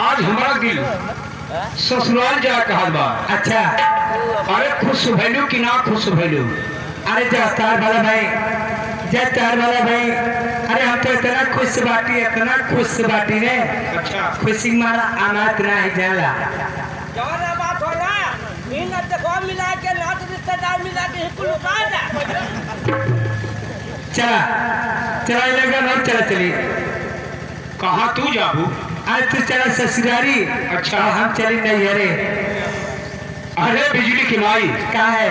आज हमारा दिल ससुराल जा कहा बा। अच्छा, अरे खुश भैलू कि ना खुश भैलू? अरे जयकार वाला भाई, जयकार वाला भाई, अरे हम तो इतना खुश बाटी ने। अच्छा, खुशी मारा आनात ना ही जाला। जवाना बात हो ना, मिलत देखो मिला के नाच रिश्तेदार मिला के कुल उठा जा। चला लगा नहीं चला चली। कहाँ तू जाबू? आज तो चला ससुरारी। अच्छा, हम चली नहीं अरे। अरे बिजली की माई का है?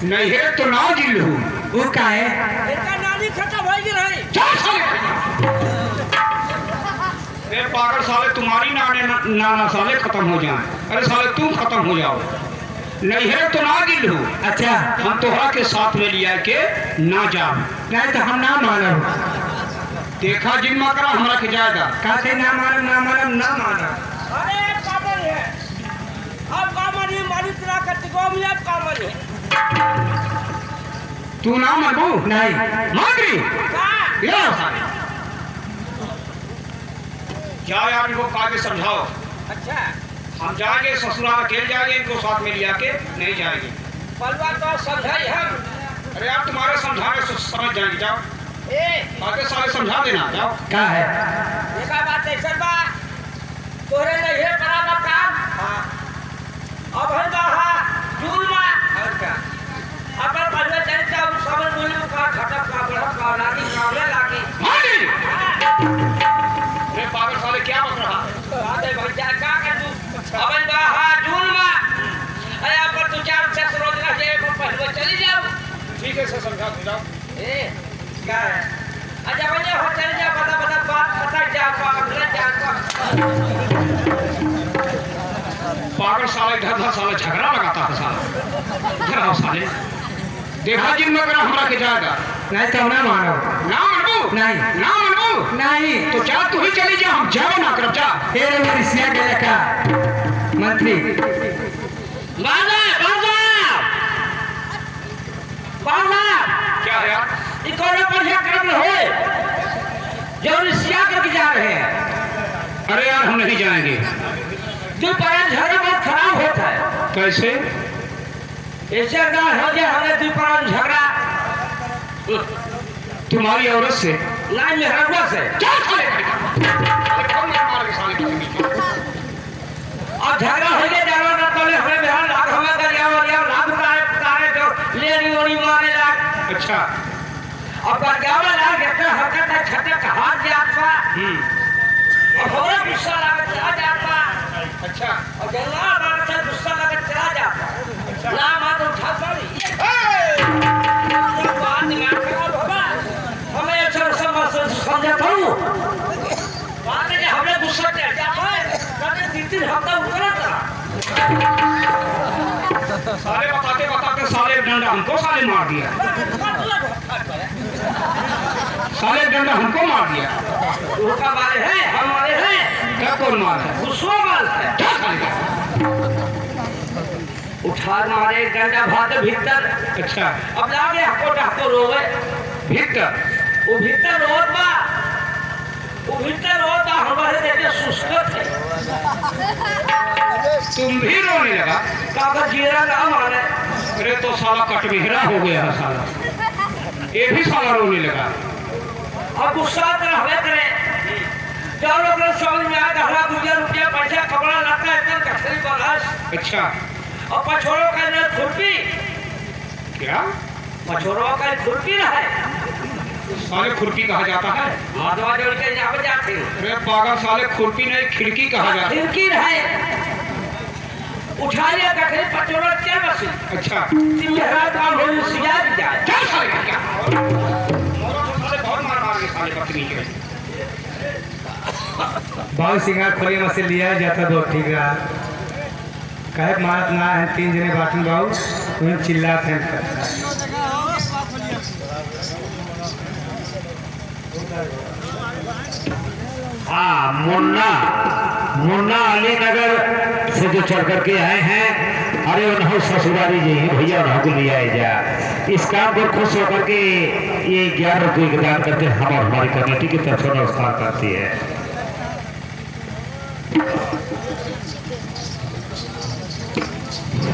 नहीं है तो ना जिल हूँ। वो का है? इनका नानी खत्म हो गई रही। पागल साले, तुम्हारी नाना साले खत्म हो जाए। अरे साले तुम खत्म हो जाओ। नहीं है तो ना गिल हूँ। अच्छा, हम तोहरा के साथ में लिया के ना जाओ। नहीं तो हम ना मानो। देखा जिन करा हमरा के जाएगा। काहे ना मानो। अरे कामन है, अब कामन ही मारी तरह का तिगोम याद कामन है। तू ना मानू? नहीं मांगी का या साले जाओ यार, इनको काहे समझाओ। अच्छा, हम जाएंगे ससुराल अकेले जाएंगे, इनको साथ में लिया के नहीं जाएंगे। पलवा तो समझाई हम। अरे यार तुम्हारे समझाने से समझ जाएंगे। जाओ आगे सारे समझा देना। जाओ। का है? देखा बात ऐसा बा, तोरे नहीं है बड़ा काम। हाँ, अब है बाहा जून मा और क्या अपन पहले चल जाओ, सावन बोले का घटक का बड़ा का लागी कावले लागी। मांगी रे पागल साले क्या बक रहा? बात है भाई, जा का कर तू अब है बाहा जून मा। अरे अपन तू चार से रोज ना जे पहले चली जाओ। ठीक है, से समझा दो। जाओ। क्या है? अच्छा भैया हो चल जा, बता बात पता जा पागल साले इधर साले झगड़ा लगाता है साला। इधर आओ साले, देखा जिन में करा हमरा के जाएगा। नहीं तो ना मानो। ना मनबू? नहीं। ना मनबू? नहीं तो जा, तू ही चली जा, हम जाओ ना करब। जा। तेरे मरिसिया के लका मंत्री क्या है यार? इकोनो बढ़िया क्रम होए जो रिसिया करके जा रहे हैं। अरे यार हम नहीं जाएंगे। जो पाया झगड़ा बहुत खराब होता है। कैसे? ऐसे ना हो गया हमें दीपान झगड़ा तुम्हारी औरत से? ना मेहरबा से। और झगड़ा हो गया जाना ना तो हमें बिहार लाग हमें कर या लाग उतारे जो लेनी ओनी मारे लाग। अच्छा, अब पर क्या वाला लाग तोहरे हरकत है छटे का हाथ जात बा और होरे गुस्सा लागत चला जात बा अच्छा और जल्ला बार से गुस्सा लागत चला जात बा ना मात उठा पड़ी बात दिमाग खराब होगा हमें अच्छा समझा था बात है हमने गुस्सा चढ़ जाता है कभी 3 हफ्ता उतरा था साले बताते बताते साले डंडा हमको साले मार दिया साले डंडा हमको मार दिया उसका मारे हैं हमारे हैं क्या कौन मार है गुस्सा मार है क्या साले उठा मारे डंडा भात भीतर अच्छा अब लागे हको रोवे भीतर वो भीतर रोत बा हमारे देखे सुस्कत है तुम भी रोने लगा कागज जीरा ना मारे अरे तो साला कटमिहरा हो गया है साला ये भी साला रोने लगा अब गुस्सा तो हमें करे जब लोग समझ में आया हरा ₹1 पैसा कपड़ा लाता है इतना कठरी बलास अच्छा और पछोड़ों का ना खुरपी क्या पछोड़ों का खुरपी ना है साले खुरपी कहा जाता है हाथवा जोड़ के यहाँ पे जाते अरे पागल साले खुरपी नहीं खिड़की कहा जाता है खिड़की है उठा लिया कठरी पछोड़ा क्या बसी अच्छा मेरा काम हो सिया भी जाए क्या साले का क्या साले बहुत मार मारेंगे साले बदतमीज है बहुत सिंगार खोली में से लिया जाता तो ठीक रहा कहे मारत ना है 3 जने बाटन बाबू तुम चिल्लाते हैं हाँ मुन्ना अलीनगर से जो चढ़ करके आए हैं अरे उन्होंने ससुराली जी ही भैया उन्हों को लिया जा इस काम को खुश होकर के ये 11 रुपये के दान करके हम और हमारी कमेटी की तरफ से नमस्कार करती है।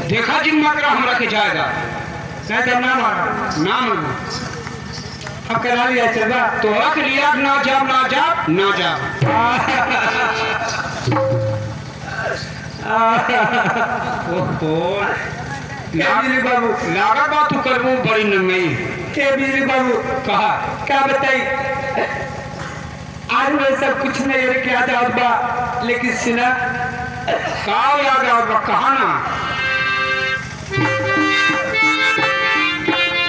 देखा जिन मात्रा हमरा के जाएगा नहीं तो ना मारा ना मानो अब करा लिया चलवा तो रख लिया ना जाब ना जाब ओहो बिजली बाबू लागा बात तू करबू बड़ी नंगई के बिजली बाबू कहा क्या बताई आज मैं सब कुछ नहीं है क्या जात बा लेकिन सुना का याद आ कहा ना